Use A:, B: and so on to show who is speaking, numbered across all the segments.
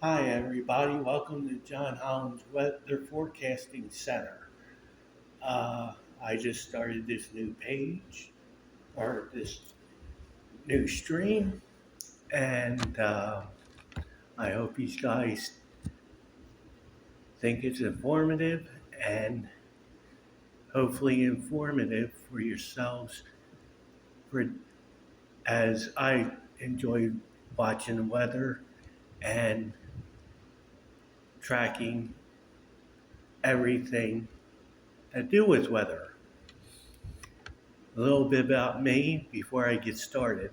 A: Hi, everybody. Welcome to John Holland's Weather Forecasting Center. I just started this new page or this new stream, and I hope you guys think it's informative and hopefully informative for yourselves. For as I enjoy watching the weather and tracking everything that do with weather. A little bit about me before I get started.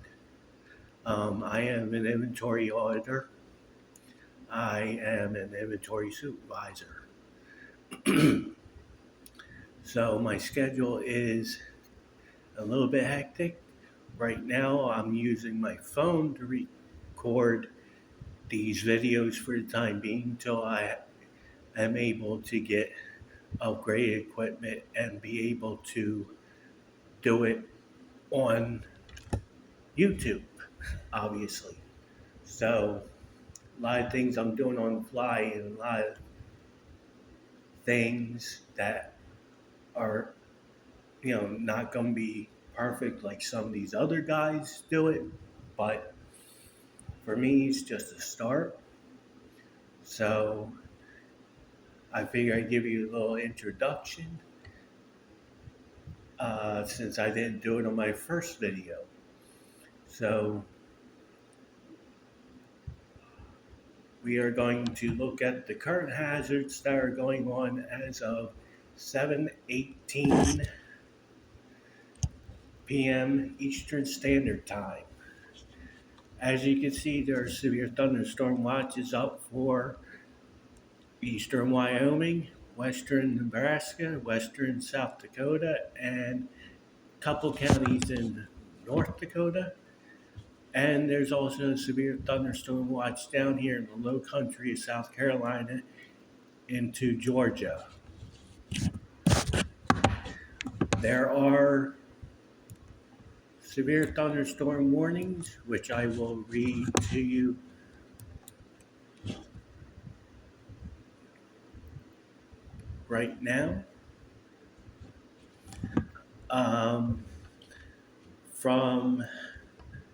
A: I am an inventory auditor. I am an inventory supervisor. So my schedule is a little bit hectic. Right now, I'm using my phone to record these videos for the time being until I am able to get upgraded equipment and be able to do it on YouTube, obviously. So a lot of things I'm doing on the fly and a lot of things that are not going to be perfect like some of these other guys do it, but for me it's just a start. So I figure I'd give you a little introduction, since I didn't do it on my first video. So we are going to look at the current hazards that are going on as of 7:18 p.m. Eastern Standard Time. As you can see, there are severe thunderstorm watches up for eastern Wyoming, western Nebraska, western South Dakota, and a couple counties in North Dakota. And there's also a severe thunderstorm watch down here in the low country of South Carolina into Georgia. There are severe thunderstorm warnings, which I will read to you right now. Um, from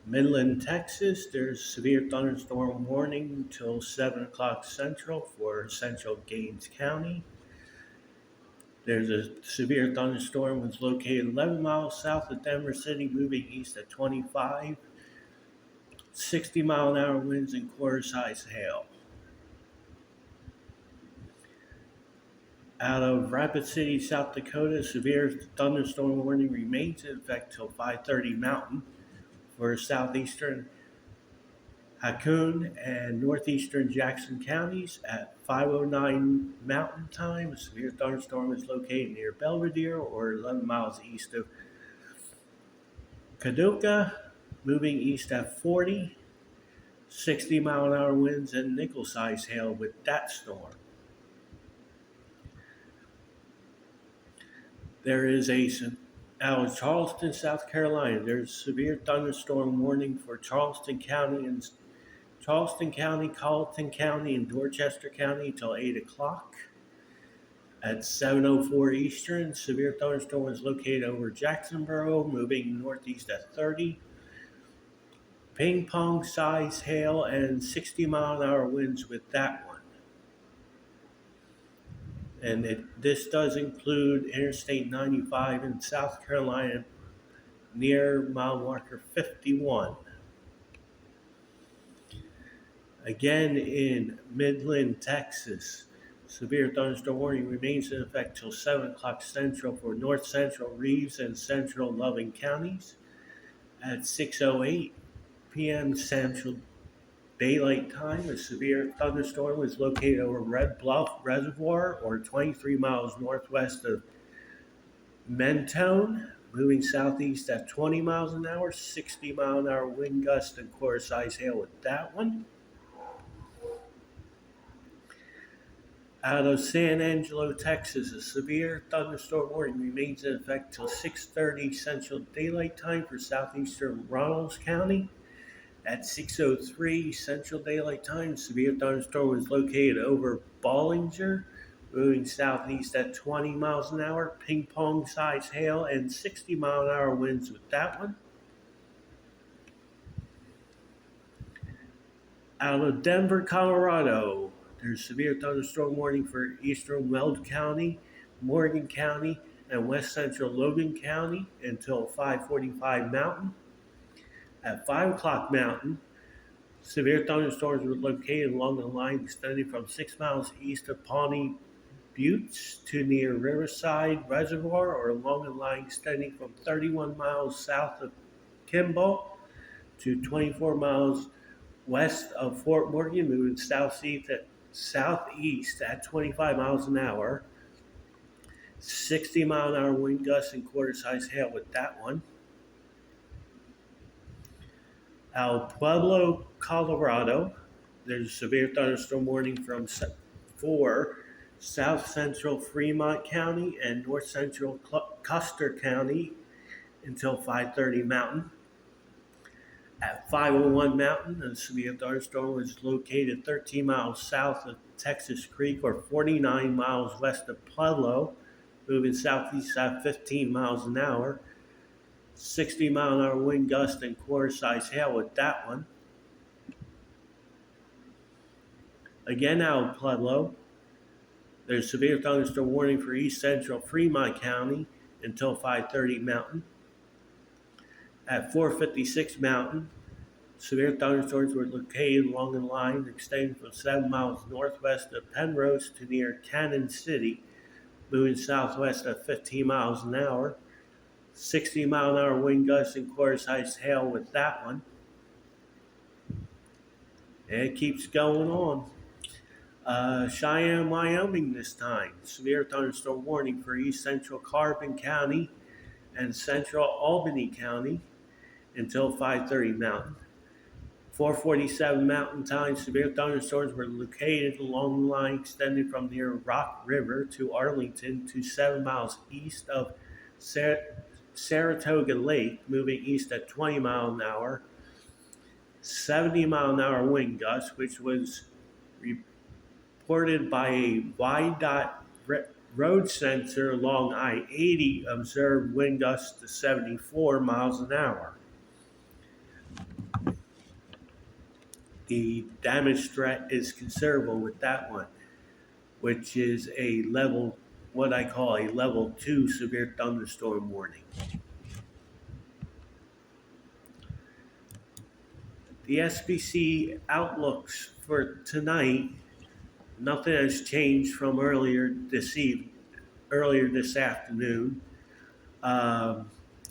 A: Midland, Texas, there's severe thunderstorm warning until 7 o'clock Central for Central Gaines County. There's a severe thunderstorm was located 11 miles south of Denver City, moving east at 25, 60-mile-an-hour winds and quarter-size hail. Out of Rapid City, South Dakota, severe thunderstorm warning remains in effect till 5:30 Mountain for southeastern Haakon and northeastern Jackson counties. At 5:09 Mountain Time, a severe thunderstorm is located near Belvidere or 11 miles east of Kadoka, moving east at 40, 60-mile-an-hour winds and nickel-sized hail with that storm. There is out of Charleston, South Carolina, there's severe thunderstorm warning for Charleston County, Colleton County, and Dorchester County until 8 o'clock. At 7:04 Eastern, severe thunderstorm is located over Jacksonboro, moving northeast at 30. Ping pong size hail and 60-mile-an-hour winds with that one. And this does include Interstate 95 in South Carolina near mile marker 51. Again, in Midland, Texas, severe thunderstorm warning remains in effect till 7 o'clock Central for North Central Reeves and Central Loving counties. At 6:08 p.m. Central Daylight Time, a severe thunderstorm was located over Red Bluff Reservoir, or 23 miles northwest of Mentone, moving southeast at 20 miles an hour, 60-mile-an-hour wind gust and quarter-size hail with that one. Out of San Angelo, Texas, a severe thunderstorm warning remains in effect till 6:30 Central Daylight Time for southeastern Ronalds County. At 6:03 Central Daylight Time, severe thunderstorm was located over Bollinger, moving southeast at 20 miles an hour, ping pong size hail, and 60-mile-an-hour winds with that one. Out of Denver, Colorado, there's severe thunderstorm warning for eastern Weld County, Morgan County, and west central Logan County until 5:45 Mountain. At 5 o'clock Mountain, severe thunderstorms were located along the line extending from 6 miles east of Pawnee Buttes to near Riverside Reservoir, or along the line extending from 31 miles south of Kimball to 24 miles west of Fort Morgan, moving southeast at 25 miles an hour. 60-mile-an-hour wind gusts and quarter-size hail with that one. El Pueblo, Colorado, there's a severe thunderstorm warning for south central Fremont County and north central Custer County until 5:30 Mountain. At 5:01 Mountain, a severe thunderstorm was located 13 miles south of Texas Creek, or 49 miles west of Pueblo, moving southeast at 15 miles an hour. 60-mile-an-hour wind gust and quarter-size hail with that one. Again, out of Pueblo, there's severe thunderstorm warning for east central Fremont County until 5:30 Mountain. At 4:56 Mountain, severe thunderstorms were located along the line extending from 7 miles northwest of Penrose to near Cannon City, moving southwest at 15 miles an hour. 60-mile-an-hour wind gusts and quarter-size hail with that one. And it keeps going on. Cheyenne, Wyoming this time. Severe thunderstorm warning for east central Carbon County and central Albany County until 5:30 Mountain. 4:47 Mountain Time, severe thunderstorms were located along the line extending from near Rock River to Arlington to 7 miles east of Saratoga Lake, moving east at 20 miles an hour. 70-mile-an-hour wind gusts, which was reported by a Y-dot road sensor along I-80, observed wind gusts to 74 miles an hour. The damage threat is considerable with that one, which is what I call a level 2 severe thunderstorm warning. The SPC outlooks for tonight, nothing has changed from earlier this afternoon.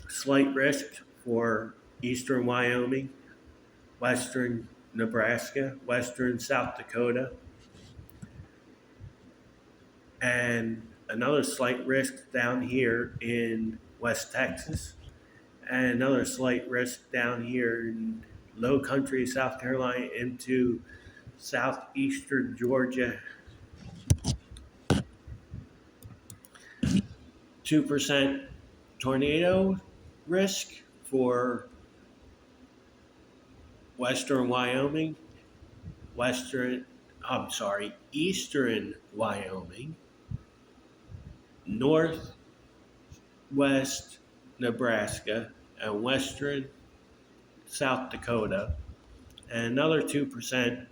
A: Slight risk for eastern Wyoming, western Nebraska, western South Dakota, and another slight risk down here in West Texas, and another slight risk down here in low country South Carolina into southeastern Georgia. 2% tornado risk for western Wyoming, eastern Wyoming, northwest Nebraska, and western South Dakota, and another 2%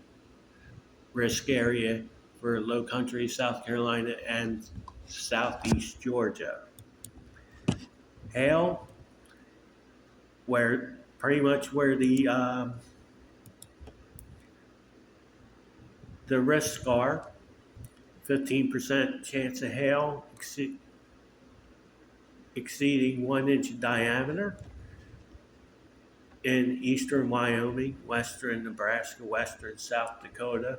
A: risk area for low country South Carolina and southeast Georgia. Hail, where the risks are: 15% chance of hail exceeding 1 inch in diameter in eastern Wyoming, western Nebraska, western South Dakota,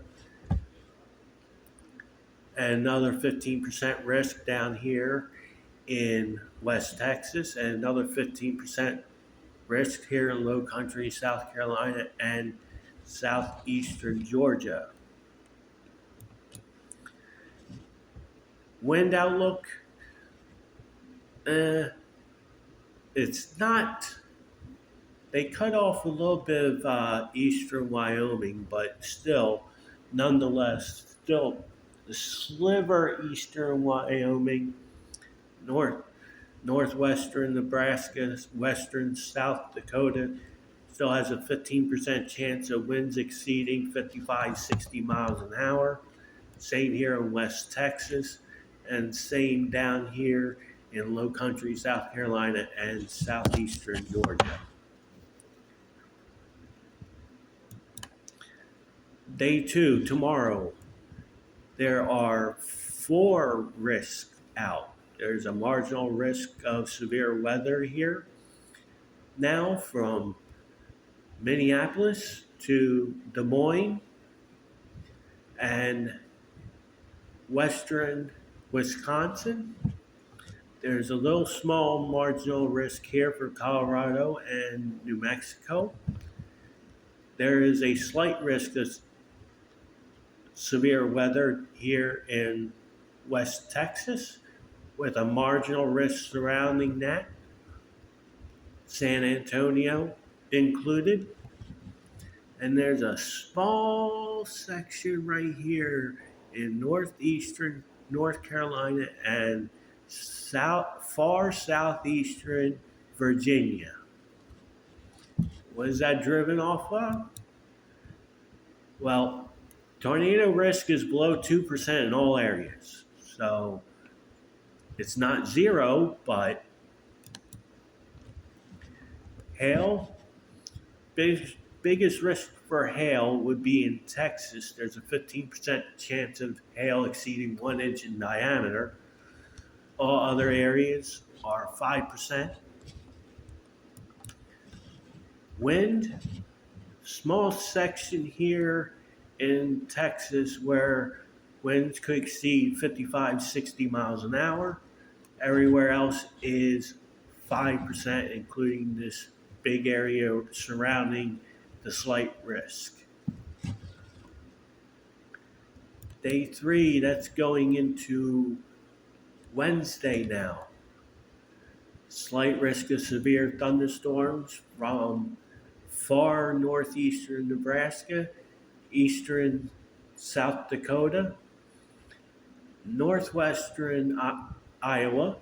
A: and another 15% risk down here in West Texas, and another 15% risk here in low country South Carolina and southeastern Georgia. Wind outlook, it's not They cut off a little bit of eastern Wyoming, but still, nonetheless, still the sliver eastern Wyoming, north northwestern Nebraska, western South Dakota still has a 15% chance of winds exceeding 55, 60 miles an hour. Same here in West Texas, and same down here in low country South Carolina and southeastern Georgia. Day two, tomorrow, there are four risks out. There's a marginal risk of severe weather here now from Minneapolis to Des Moines and western Wisconsin. There's a little small marginal risk here for Colorado and New Mexico. There is a slight risk of severe weather here in West Texas with a marginal risk surrounding that, San Antonio included. And there's a small section right here in northeastern North Carolina and far southeastern Virginia. What is that driven off of? Well, tornado risk is below 2% in all areas. So it's not zero, but hail, biggest risk for hail would be in Texas. There's a 15% chance of hail exceeding 1 inch in diameter. All other areas are 5%. Wind, small section here in Texas where winds could exceed 55, 60 miles an hour. Everywhere else is 5%, including this big area surrounding the slight risk. Day three, that's going into Wednesday now. Slight risk of severe thunderstorms from far northeastern Nebraska, eastern South Dakota, northwestern Iowa,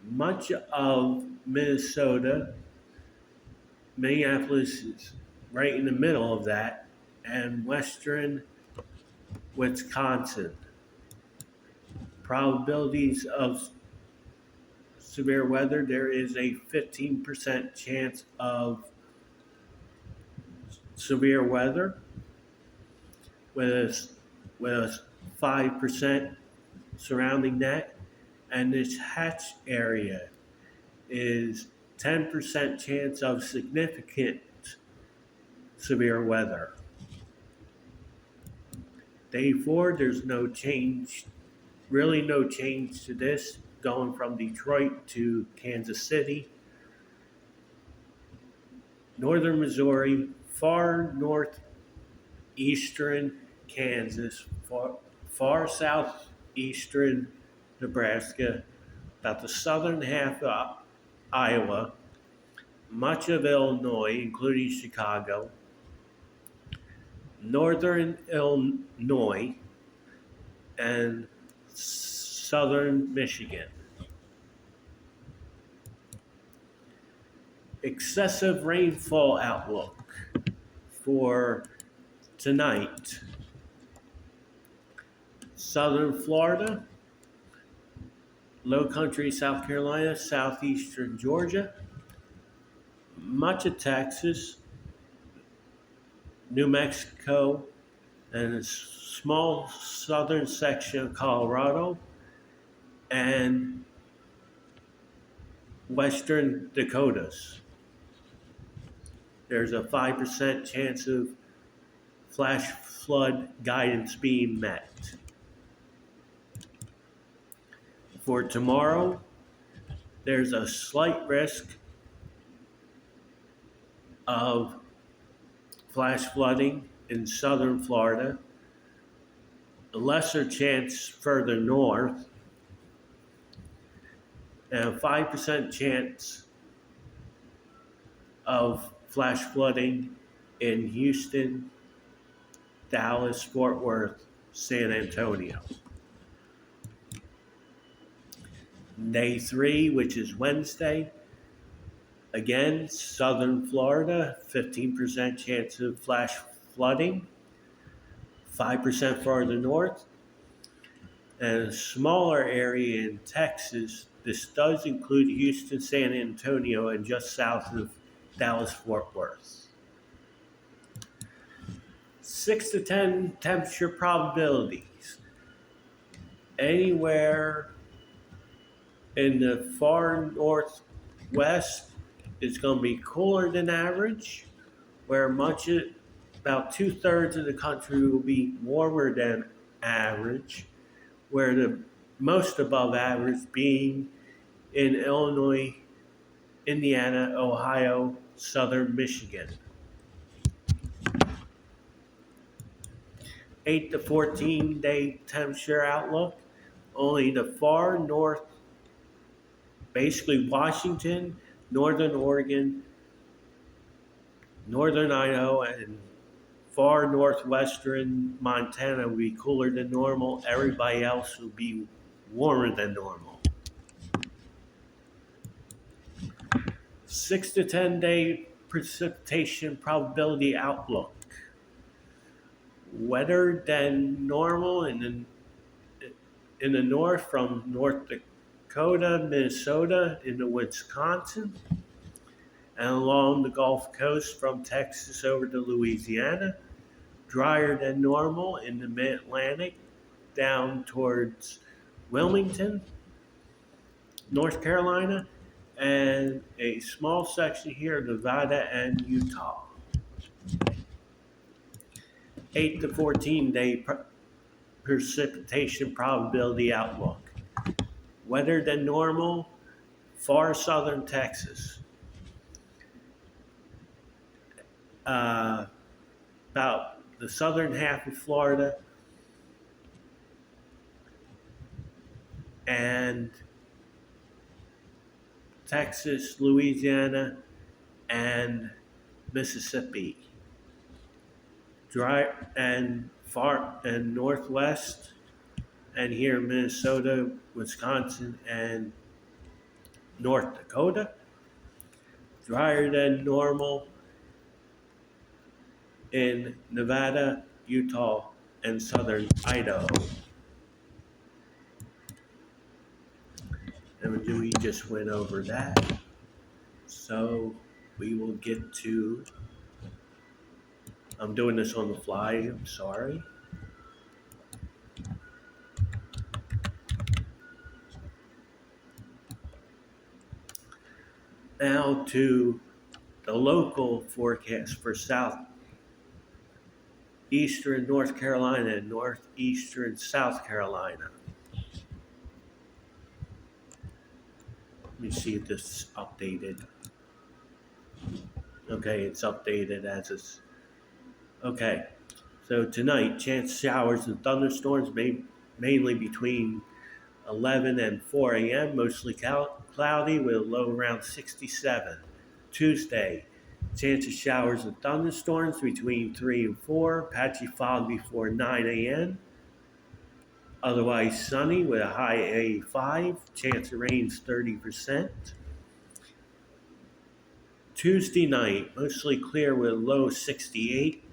A: much of Minnesota. Minneapolis is right in the middle of that, and western Wisconsin. Probabilities of severe weather, there is a 15% chance of severe weather with a 5% surrounding that. And this hatch area is 10% chance of significant severe weather. Day four, there's no change, really no change to this, going from Detroit to Kansas City, northern Missouri, far northeastern Kansas, far southeastern Nebraska, about the southern half of Iowa, much of Illinois, including Chicago, northern Illinois, and southern Michigan. Excessive rainfall outlook for tonight. Southern Florida, low country South Carolina, southeastern Georgia, much of Texas, New Mexico, and a small southern section of Colorado, and western Dakotas. There's a 5% chance of flash flood guidance being met. For tomorrow, there's a slight risk of flash flooding in southern Florida, a lesser chance further north, and a 5% chance of flash flooding in Houston, Dallas, Fort Worth, San Antonio. Day 3, which is Wednesday, again, southern Florida, 15% chance of flash flooding, 5% farther north, and a smaller area in Texas. This does include Houston, San Antonio, and just south of Dallas, Fort Worth. 6 to 10 temperature probabilities. Anywhere in the far northwest is going to be cooler than average, where about 2/3 of the country will be warmer than average, where the most above average being in Illinois, Indiana, Ohio, southern Michigan. 8 to 14 day temperature outlook. Only the far north, basically Washington, northern Oregon, northern Idaho, and far northwestern Montana will be cooler than normal. Everybody else will be warmer than normal. 6 to 10 day precipitation probability outlook. Wetter than normal in the north from North Dakota, Minnesota, into Wisconsin, and along the Gulf Coast from Texas over to Louisiana. Drier than normal in the mid-Atlantic down towards Wilmington, North Carolina, and a small section here, Nevada and Utah. 8 to 14 day precipitation probability outlook. Wetter than normal, far southern Texas. About the southern half of Florida and Texas, Louisiana, and Mississippi. Dry and far and northwest, and here Minnesota, Wisconsin, and North Dakota. Drier than normal in Nevada, Utah, and southern Idaho. And we just went over that. So we will get to, I'm doing this on the fly, I'm sorry. Now to the local forecast for southeastern North Carolina and northeastern South Carolina. Let me see if this is updated. Okay, it's updated as it's. Okay, so tonight, chance showers and thunderstorms mainly between 11 and 4 a.m., mostly cloudy with a low around 67. Tuesday, chance of showers and thunderstorms between 3 and 4, patchy fog before 9 a.m. Otherwise sunny with a high 85, chance of rain's 30%. Tuesday night, mostly clear with a low 68.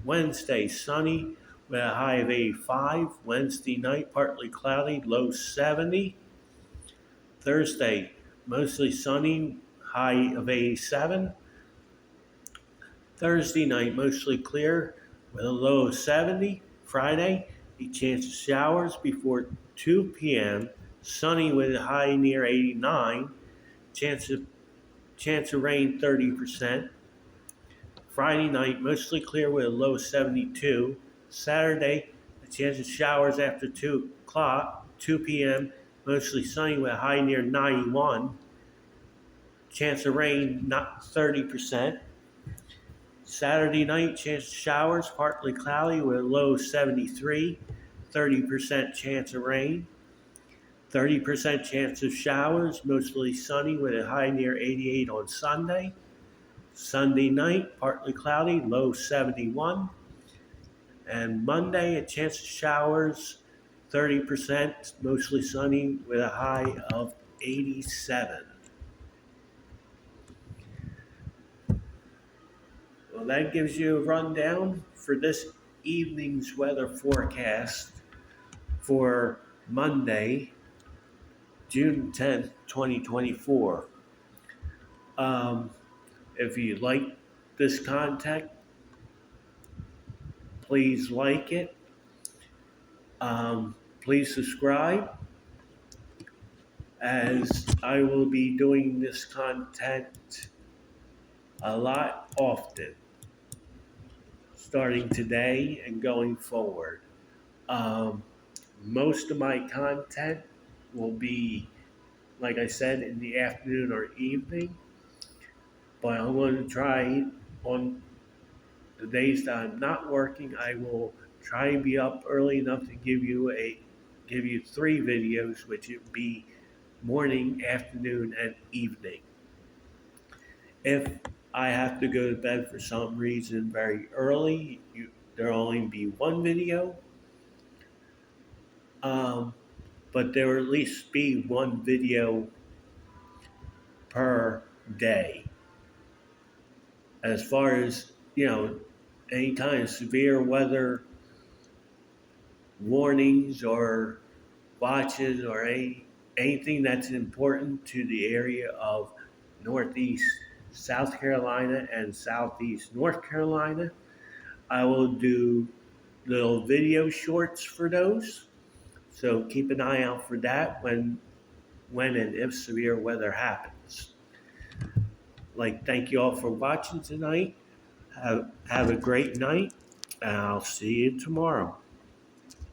A: Wednesday, sunny with a high of 85. Wednesday night, partly cloudy, low 70. Thursday, mostly sunny, high of 87. Thursday night, mostly clear with a low of 70. Friday, a chance of showers before 2 p.m. Sunny with a high near 89. Chance of rain 30%. Friday night, mostly clear with a low of 72. Saturday, a chance of showers after 2 p.m. Mostly sunny with a high near 91. Chance of rain not 30%. Saturday night, chance of showers, partly cloudy with a low of 73. 30% chance of rain. 30% chance of showers, mostly sunny with a high near 88 on Sunday. Sunday night, partly cloudy, low 71. And Monday, a chance of showers, 30%, mostly sunny with a high of 87. Well, that gives you a rundown for this evening's weather forecast for Monday, June 10th, 2024. Um, if you like this content, please like it. Please subscribe, as I will be doing this content a lot often, starting today and going forward. Um, Most of my content will be, like I said, in the afternoon or evening, but I'm going to try on the days that I'm not working. I will try and be up early enough to give you 3 videos, which would be morning, afternoon, and evening. If I have to go to bed for some reason very early, there'll only be 1 video. But there will at least be 1 video per day. As far as, any kind of severe weather warnings or watches or anything that's important to the area of Northeast South Carolina and Southeast North Carolina, I will do little video shorts for those. So keep an eye out for that when and if severe weather happens. Thank you all for watching tonight. Have a great night, and I'll see you tomorrow.